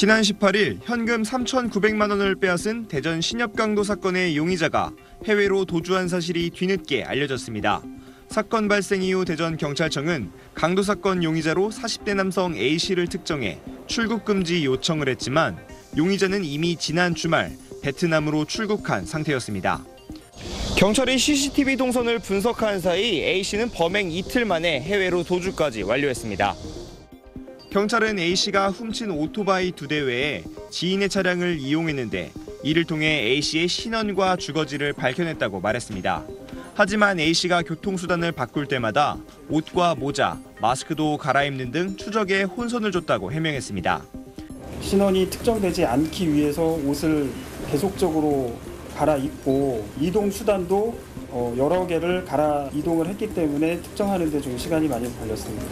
지난 18일 현금 3,900만 원을 빼앗은 대전 신협강도 사건의 용의자가 해외로 도주한 사실이 뒤늦게 알려졌습니다. 사건 발생 이후 대전경찰청은 강도 사건 용의자로 40대 남성 A씨를 특정해 출국 금지 요청을 했지만 용의자는 이미 지난 주말 베트남으로 출국한 상태였습니다. 경찰이 CCTV 동선을 분석한 사이 A씨는 범행 이틀 만에 해외로 도주까지 완료했습니다. 경찰은 A씨가 훔친 오토바이 2대 외에 지인의 차량을 이용했는데 이를 통해 A씨의 신원과 주거지를 밝혀냈다고 말했습니다. 하지만 A씨가 교통수단을 바꿀 때마다 옷과 모자, 마스크도 갈아입는 등 추적에 혼선을 줬다고 해명했습니다. 신원이 특정되지 않기 위해서 옷을 계속적으로 갈아입고 이동 수단도 여러 개를 갈아 이동을 했기 때문에 특정하는 데 좀 시간이 많이 걸렸습니다.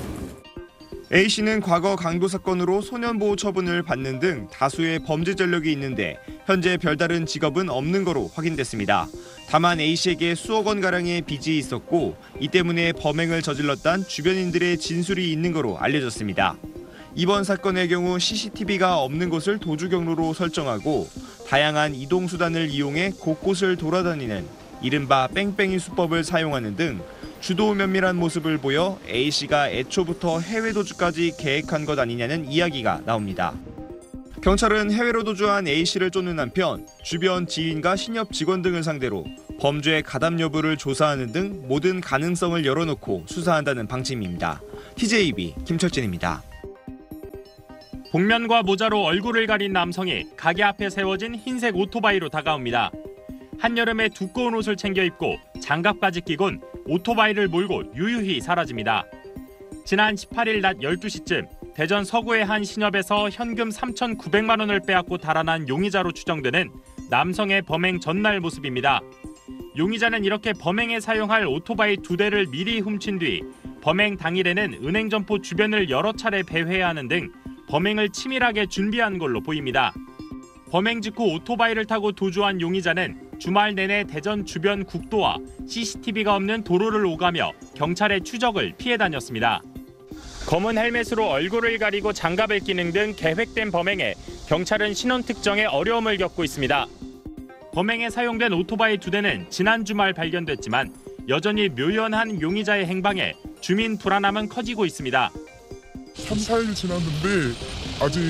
A씨는 과거 강도 사건으로 소년보호 처분을 받는 등 다수의 범죄 전력이 있는데 현재 별다른 직업은 없는 거로 확인됐습니다. 다만 A씨에게 수억 원가량의 빚이 있었고 이 때문에 범행을 저질렀다는 주변인들의 진술이 있는 거로 알려졌습니다. 이번 사건의 경우 CCTV가 없는 곳을 도주 경로로 설정하고 다양한 이동수단을 이용해 곳곳을 돌아다니는 이른바 뺑뺑이 수법을 사용하는 등 주도 면밀한 모습을 보여 A씨가 애초부터 해외 도주까지 계획한 것 아니냐는 이야기가 나옵니다. 경찰은 해외로 도주한 A씨를 쫓는 한편 주변 지인과 신협 직원 등을 상대로 범죄 가담 여부를 조사하는 등 모든 가능성을 열어놓고 수사한다는 방침입니다. TJB 김철진입니다. 복면과 모자로 얼굴을 가린 남성이 가게 앞에 세워진 흰색 오토바이로 다가옵니다. 한여름에 두꺼운 옷을 챙겨 입고 장갑까지 끼곤 오토바이를 몰고 유유히 사라집니다. 지난 18일 낮 12시쯤 대전 서구의 한 신협에서 현금 3,900만 원을 빼앗고 달아난 용의자로 추정되는 남성의 범행 전날 모습입니다. 용의자는 이렇게 범행에 사용할 오토바이 2대를 미리 훔친 뒤 범행 당일에는 은행 점포 주변을 여러 차례 배회하는 등 범행을 치밀하게 준비한 걸로 보입니다. 범행 직후 오토바이를 타고 도주한 용의자는 주말 내내 대전 주변 국도와 CCTV가 없는 도로를 오가며 경찰의 추적을 피해 다녔습니다. 검은 헬멧으로 얼굴을 가리고 장갑을 끼는 등 계획된 범행에 경찰은 신원 특정에 어려움을 겪고 있습니다. 범행에 사용된 오토바이 2대는 지난 주말 발견됐지만 여전히 묘연한 용의자의 행방에 주민 불안함은 커지고 있습니다. 3, 4일 지났는데 아직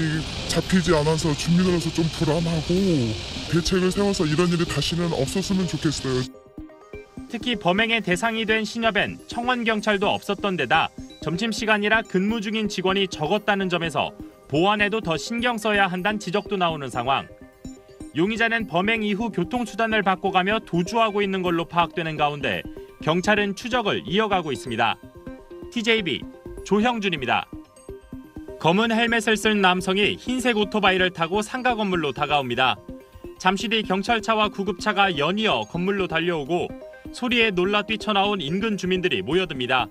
잡히지 않아서 주민으로서 좀 불안하고 대책을 세워서 이런 일이 다시는 없었으면 좋겠어요. 특히 범행의 대상이 된 신협엔 청원경찰도 없었던 데다 점심시간이라 근무 중인 직원이 적었다는 점에서 보안에도 더 신경 써야 한다는 지적도 나오는 상황. 용의자는 범행 이후 교통수단을 바꿔가며 도주하고 있는 걸로 파악되는 가운데 경찰은 추적을 이어가고 있습니다. TJB 조형준입니다. 검은 헬멧을 쓴 남성이 흰색 오토바이를 타고 상가 건물로 다가옵니다. 잠시 뒤 경찰차와 구급차가 연이어 건물로 달려오고 소리에 놀라 뛰쳐나온 인근 주민들이 모여듭니다.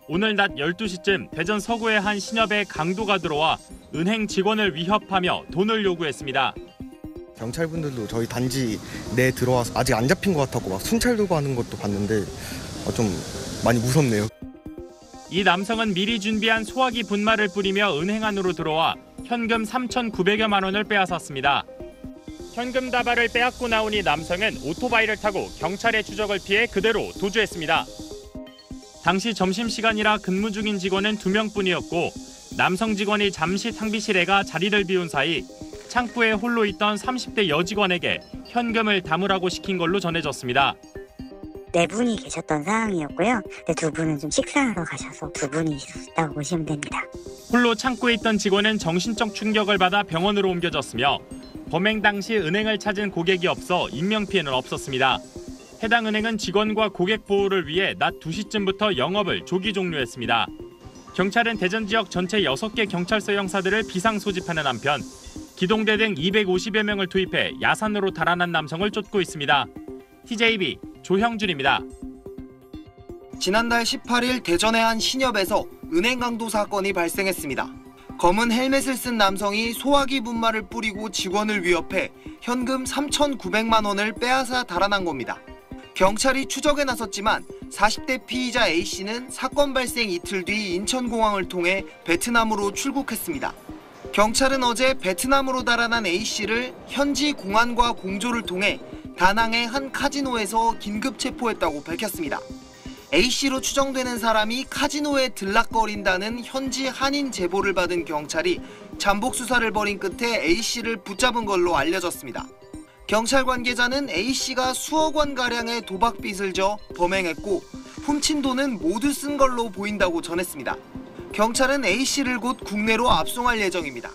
오늘 낮 12시쯤 대전 서구의 한 신협에 강도가 들어와 은행 직원을 위협하며 돈을 요구했습니다. 경찰분들도 저희 단지 내 들어와서 아직 안 잡힌 것 같았고 막 순찰 들고 하는 것도 봤는데 좀 많이 무섭네요. 이 남성은 미리 준비한 소화기 분말을 뿌리며 은행 안으로 들어와 현금 3,900여만 원을 빼앗았습니다. 현금 다발을 빼앗고 나온 이 남성은 오토바이를 타고 경찰의 추적을 피해 그대로 도주했습니다. 당시 점심시간이라 근무 중인 직원은 2명뿐이었고 남성 직원이 잠시 탕비실에 가 자리를 비운 사이 창구에 홀로 있던 30대 여직원에게 현금을 담으라고 시킨 걸로 전해졌습니다. 4분이 계셨던 상황이었고요. 근데 2분은 좀 식사하러 가셔서 2분이 있었다고 보시면 됩니다. 홀로 창구에 있던 직원은 정신적 충격을 받아 병원으로 옮겨졌으며 범행 당시 은행을 찾은 고객이 없어 인명피해는 없었습니다. 해당 은행은 직원과 고객 보호를 위해 낮 2시쯤부터 영업을 조기 종료했습니다. 경찰은 대전 지역 전체 6개 경찰서 형사들을 비상 소집하는 한편 기동대 등 250여 명을 투입해 야산으로 달아난 남성을 쫓고 있습니다. TJB 조형준입니다. 지난달 18일 대전의 한 신협에서 은행 강도 사건이 발생했습니다. 검은 헬멧을 쓴 남성이 소화기 분말을 뿌리고 직원을 위협해 현금 3,900만 원을 빼앗아 달아난 겁니다. 경찰이 추적에 나섰지만 40대 피의자 A씨는 사건 발생 이틀 뒤 인천공항을 통해 베트남으로 출국했습니다. 경찰은 어제 베트남으로 달아난 A씨를 현지 공안과 공조를 통해 다낭의 한 카지노에서 긴급 체포했다고 밝혔습니다. A씨로 추정되는 사람이 카지노에 들락거린다는 현지 한인 제보를 받은 경찰이 잠복 수사를 벌인 끝에 A씨를 붙잡은 걸로 알려졌습니다. 경찰 관계자는 A씨가 수억 원 가량의 도박빚을 져 범행했고 훔친 돈은 모두 쓴 걸로 보인다고 전했습니다. 경찰은 A씨를 곧 국내로 압송할 예정입니다.